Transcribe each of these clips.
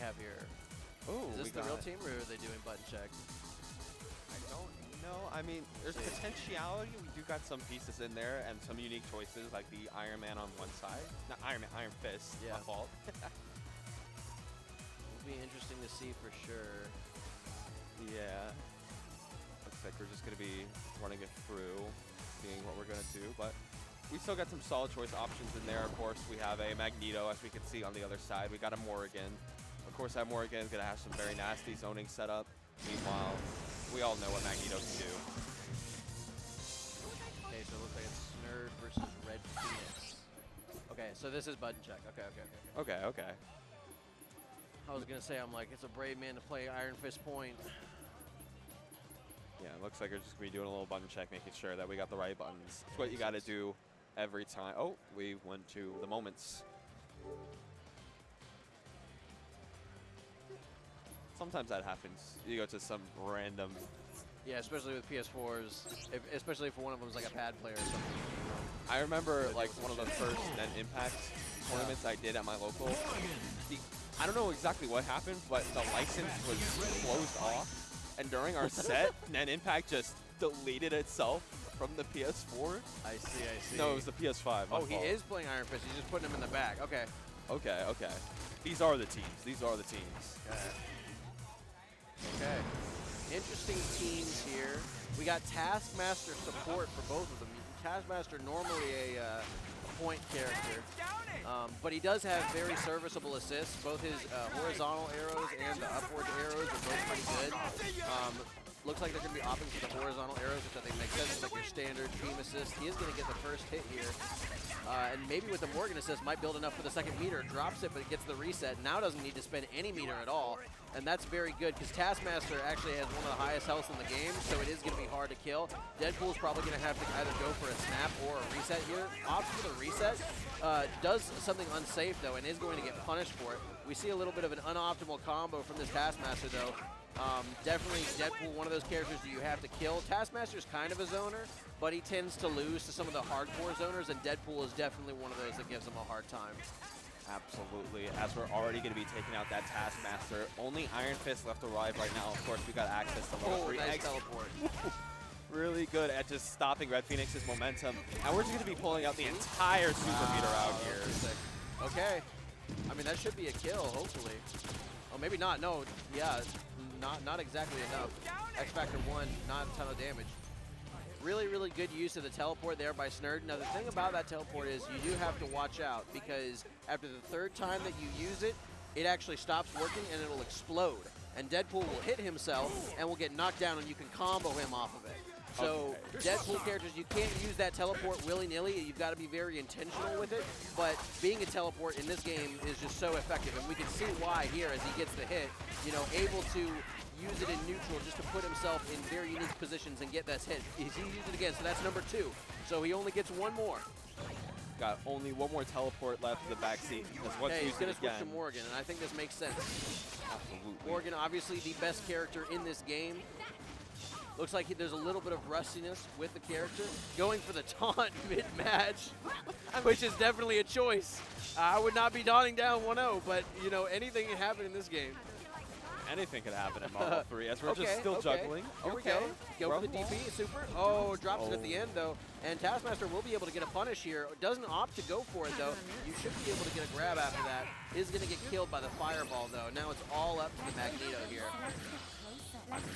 have here? Ooh, Is this the real team, or are they doing button checks? I don't know. I mean, there's potentiality. We do got some pieces in there and some unique choices, like the Iron Man on one side. Not Iron Man, Iron Fist. Yeah. My fault. It'll be interesting to see for sure. Yeah. Looks like we're just going to be running it through, seeing what we're going to do. But we still got some solid choice options in there. Of course, we have a Magneto, as we can see on the other side. We got a Morrigan. Of course, that Morrigan is going to have some very nasty zoning setup. Meanwhile, we all know what Magneto can do. Okay, so it looks like it's Snerd versus Red Phoenix. Okay, so this is button check. Okay. I was going to say, I'm like, it's a brave man to play Iron Fist point. Yeah, it looks like we're just going to be doing a little button check, making sure that we got the right buttons. It's what you got to do every time. Oh, we went to the moments. Sometimes that happens. You go to some random... Yeah, especially with PS4s, especially if one of them is like a pad player or something. I remember like one of the first Net Impact tournaments I did at my local. I don't know exactly what happened, but the license was closed off. And during our set, Net Impact just deleted itself from the PS4. I see. No, it was the PS5. Oh, he is playing Iron Fist. He's just putting him in the back. Okay. Okay. These are the teams. Okay. Interesting teams here. We got Taskmaster support for both of them. Taskmaster normally a point character, but he does have very serviceable assists. Both his horizontal arrows and the upward arrows are both pretty good. Looks like they're going to be opting for the horizontal arrows, which I think makes sense. It's like your standard team assist. He is going to get the first hit here. And maybe with the Morgan assist, might build enough for the second meter. Drops it, but it gets the reset. Now doesn't need to spend any meter at all. And that's very good, because Taskmaster actually has one of the highest healths in the game, so it is going to be hard to kill. Deadpool's probably going to have to either go for a snap or a reset here. Opts for the reset. Does something unsafe, though, and is going to get punished for it. We see a little bit of an unoptimal combo from this Taskmaster, though. Definitely Deadpool, one of those characters that you have to kill. Taskmaster's kind of a zoner, but he tends to lose to some of the hardcore zoners, and Deadpool is definitely one of those that gives him a hard time. Absolutely, as we're already going to be taking out that Taskmaster. Only Iron Fist left to arrive right now. Of course, we got access to level 3. Nice teleport. Really good at just stopping Red Phoenix's momentum. And we're just going to be pulling out the entire super meter out here. Okay. I mean, that should be a kill, hopefully. Oh, maybe not. No, yeah, not exactly enough. X Factor 1, not a ton of damage. Really, really good use of the teleport there by Snerd. Now, the thing about that teleport is you do have to watch out, because after the third time that you use it, it actually stops working and it'll explode. And Deadpool will hit himself and will get knocked down, and you can combo him off of it. So Deadpool characters, you can't use that teleport willy-nilly. You've got to be very intentional with it. But being a teleport in this game is just so effective. And we can see why here as he gets the hit, you know, able to use it in neutral just to put himself in very unique positions and get that hit. He used it again, so that's number 2. So he only gets one more. Got only one more teleport left in the backseat. Hey, he's going to switch to Morgan, and I think this makes sense. Absolutely. Morgan, obviously the best character in this game. Looks like there's a little bit of rustiness with the character. Going for the taunt mid-match, which is definitely a choice. I would not be daunting down 1-0, but, you know, anything can happen in this game. Anything could happen in Marvel 3 as we're just still juggling. Here we go. Go for the DP, super. Oh, drops it at the end, though. And Taskmaster will be able to get a punish here. Doesn't opt to go for it, though. You should be able to get a grab after that. Is going to get killed by the fireball, though. Now it's all up to the Magneto here.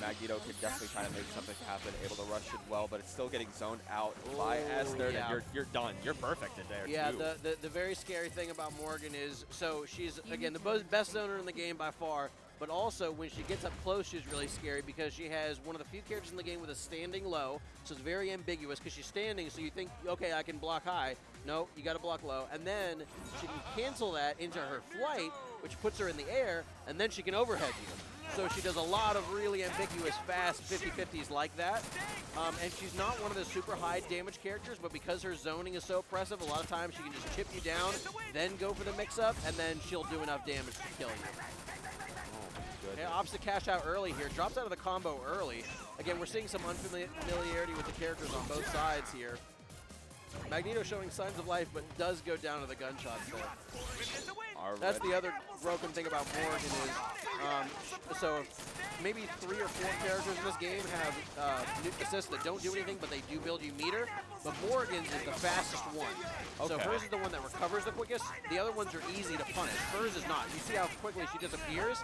Magneto can definitely try to make something happen, able to rush it well, but it's still getting zoned out by Snerd, and you're done. You're perfect in there, yeah, too. the very scary thing about Morgan is, so she's, again, the best zoner in the game by far, but also when she gets up close, she's really scary because she has one of the few characters in the game with a standing low, so it's very ambiguous because she's standing, so you think, okay, I can block high. No, you got to block low. And then she can cancel that into her flight, which puts her in the air, and then she can overhead you. So she does a lot of really ambiguous, fast 50-50s like that. And she's not one of the super high damage characters, but because her zoning is so oppressive, a lot of times she can just chip you down, then go for the mix-up, and then she'll do enough damage to kill you. Okay, opts to cash out early here. Drops out of the combo early. Again, we're seeing some unfamiliarity with the characters on both sides here. Magneto showing signs of life, but does go down to the gunshots there. already. That's the other broken thing about Morgan is, so maybe 3 or 4 characters in this game have assists that don't do anything, but they do build you meter. But Morgan's is the fastest one. So Okay. hers is the one that recovers the quickest. The other ones are easy to punish. Hers is not. You see how quickly she disappears?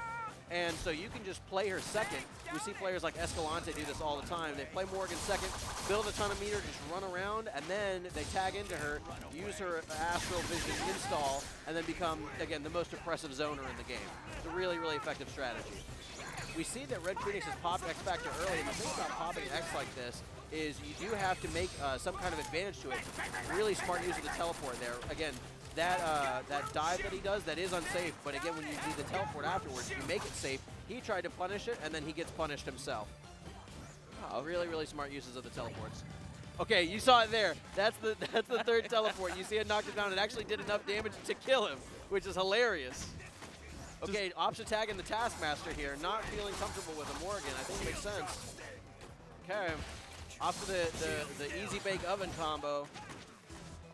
And so you can just play her second. We see players like Escalante do this all the time. They play Morgan second, build a ton of meter, just run around, and then they tag into her, use her Astral Vision install, and then become, again, the most impressive zoner in the game. It's a really, really effective strategy. We see that Red Phoenix has popped X Factor early, and the thing about popping X like this is you do have to make some kind of advantage to it. Really smart use of the teleport there. Again, that dive that he does, that is unsafe, but again, when you do the teleport afterwards, you make it safe. He tried to punish it, and then he gets punished himself. Oh, really, really smart uses of the teleports. Okay, you saw it there. That's the third teleport. You see it knocked him down. It actually did enough damage to kill him, which is hilarious. Okay, option tag in the Taskmaster here. Not feeling comfortable with a Morgan. I think it makes sense. Okay, off to the easy bake oven combo.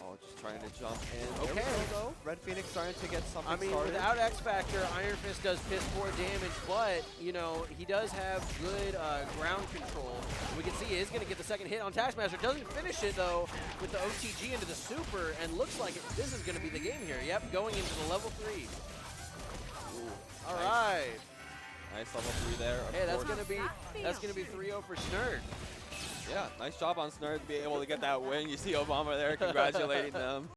Oh, just trying to jump in. Okay. There we go. Red Phoenix starting to get something I mean, started. without X Factor, Iron Fist does piss poor damage, but, you know, he does have good ground control. We can see he is going to get the second hit on Taskmaster. Doesn't finish it, though, with the OTG into the super, and looks like this is going to be the game here. Yep, going into the level 3. Ooh, All nice. right. Nice level 3 there. Hey, that's gonna be 3-0 for Snerd. Yeah, nice job on Snerd to be able to get that win. You see Obama there congratulating them.